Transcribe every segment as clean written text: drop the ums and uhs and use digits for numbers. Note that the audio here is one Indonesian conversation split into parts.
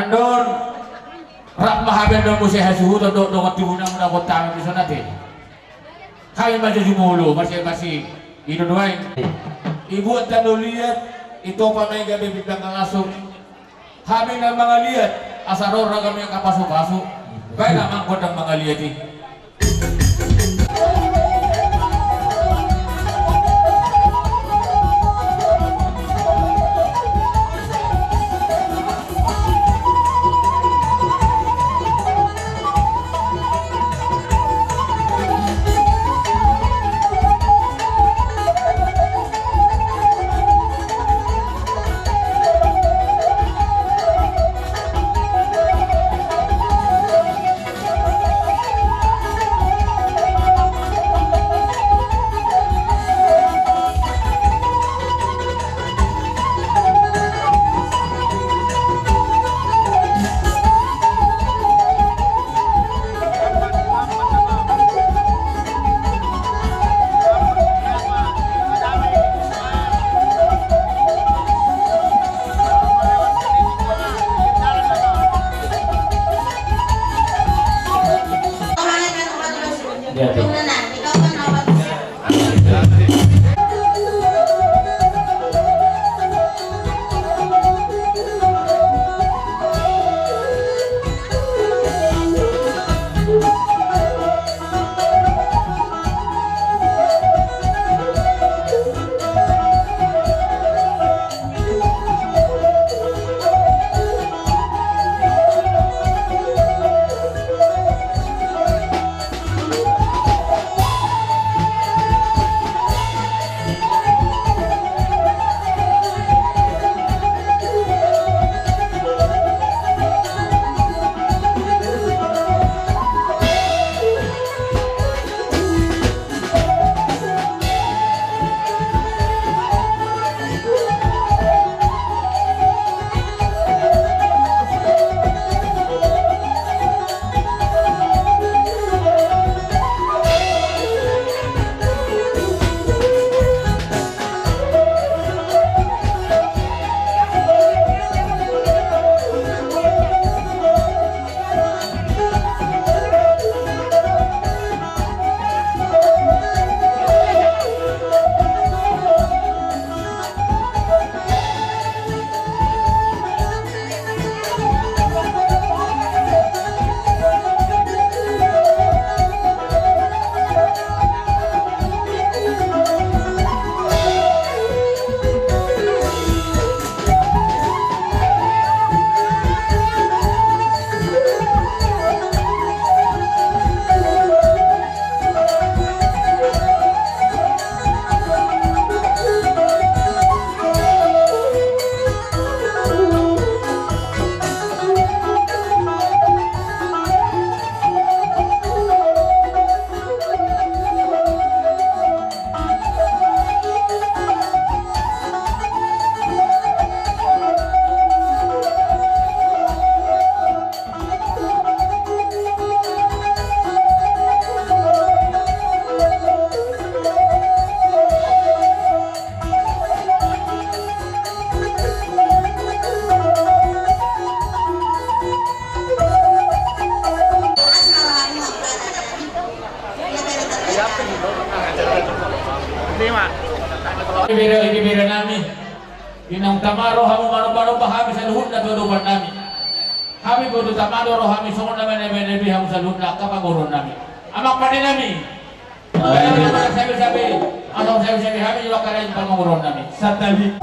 Andon rak mahaben do musi hasuhu do tibunan muna kota kami bisa nanti. Kami masih jumulu masih itu doang. Ibu tanda lihat itu pamai gabe bintang langsung. Kami na mga lihat asaror kami yang kapasok-pasok. Kaya naman ko ng mga lihat ini. Ini beda nami. Inang tamaro hamu mano pahami sa luhut na tudupan nami. Kami kudu tamaro rohami sungon naman na benebi hamu sa luhut na kapanguron nami. Amak pa din nami. Kaya naman sabi-sabi, anong sabi-sabi kami yung karayin panguron nami. Sa tabi.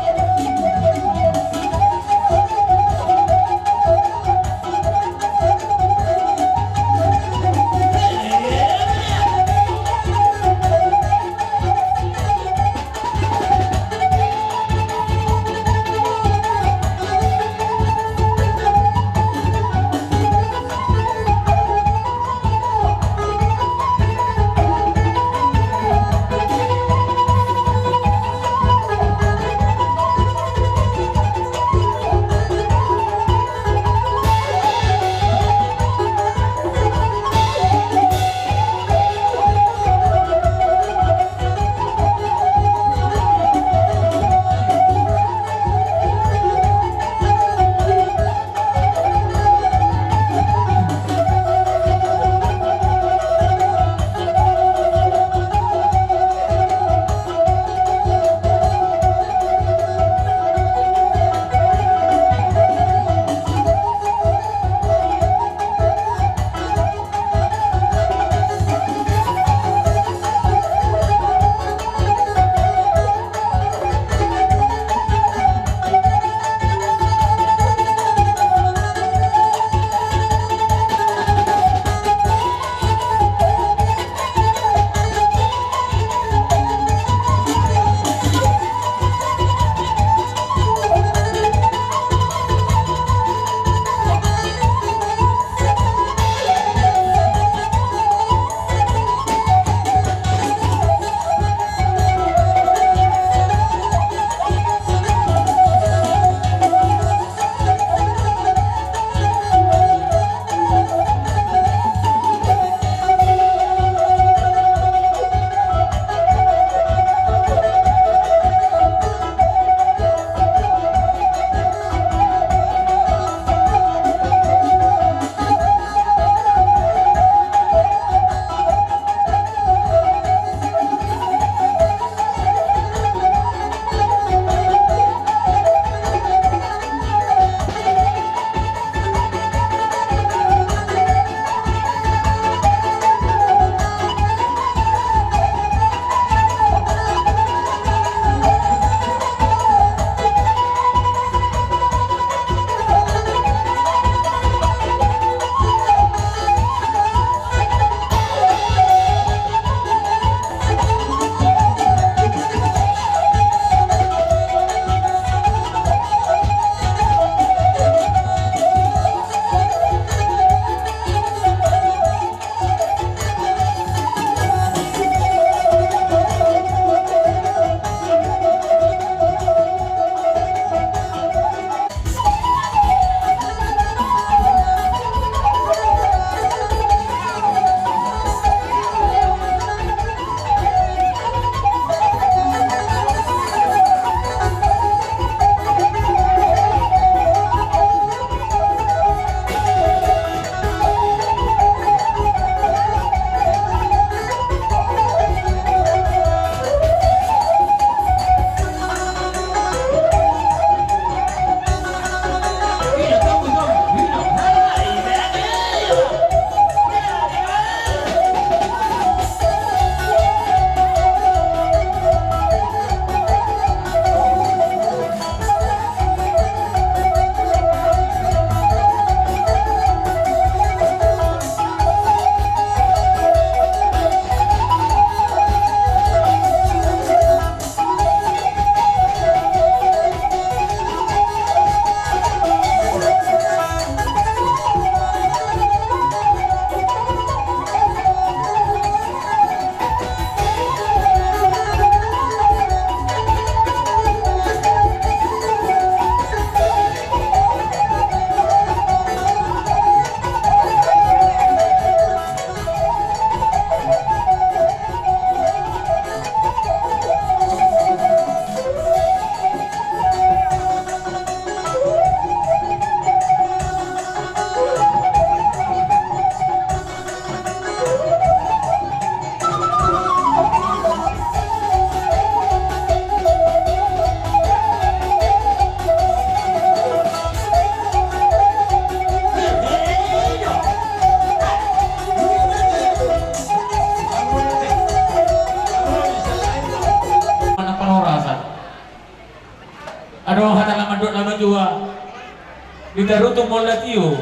daru tumol na tiyo.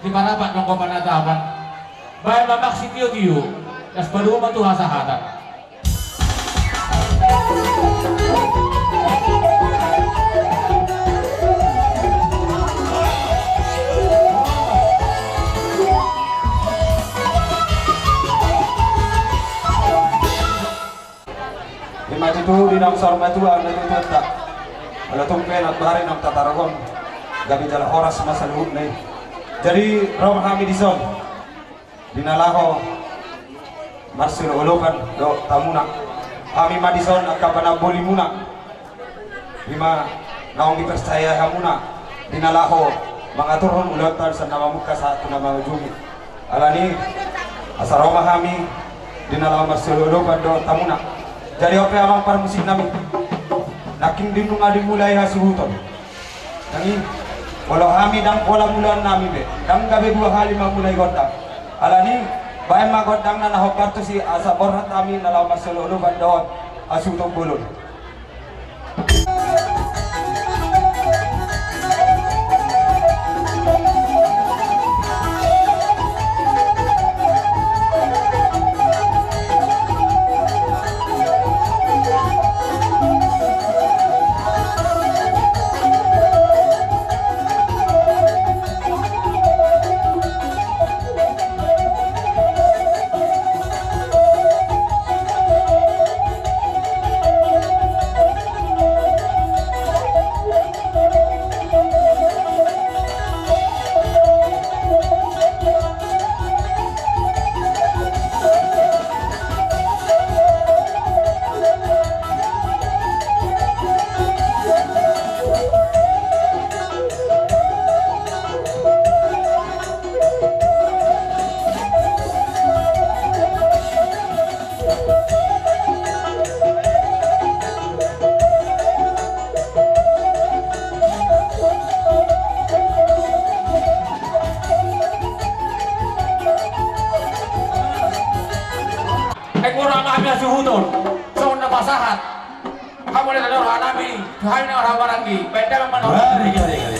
Di marapat ng kapanatapan. Bayan mamaksi tiyo. Tas baru matuha sa hatan. Mati tu di dalam sorma tu ada tu tak. Kalau tumpen at bahari ng tataragon. Gabi jala oras masaluhod na. Jadi Rom Hamidison dinalaho Marcelo Olokan do tamuna. Ami Madison akabana boli muna. Lima naong dipercaya hamuna dinalaho mangaturun ulotan sa namamuka sa ato na mga jumi. Alani asa Roma Hami dinalaho Marcelo Olokan do tamuna. Jadi apa yang para musik namin naking din nung dimulai hasuhuton nangi walau kami dang wala mulan namin be dang gabi 2 kali mamulai godang alani bayan magodang na nahoparto si asa borhat amin na lawas sa lolo bandot asutong bulon. Suhudon, so na basahat. Kamu lihat orang nabi, hai na orang barangi, beda memang orang.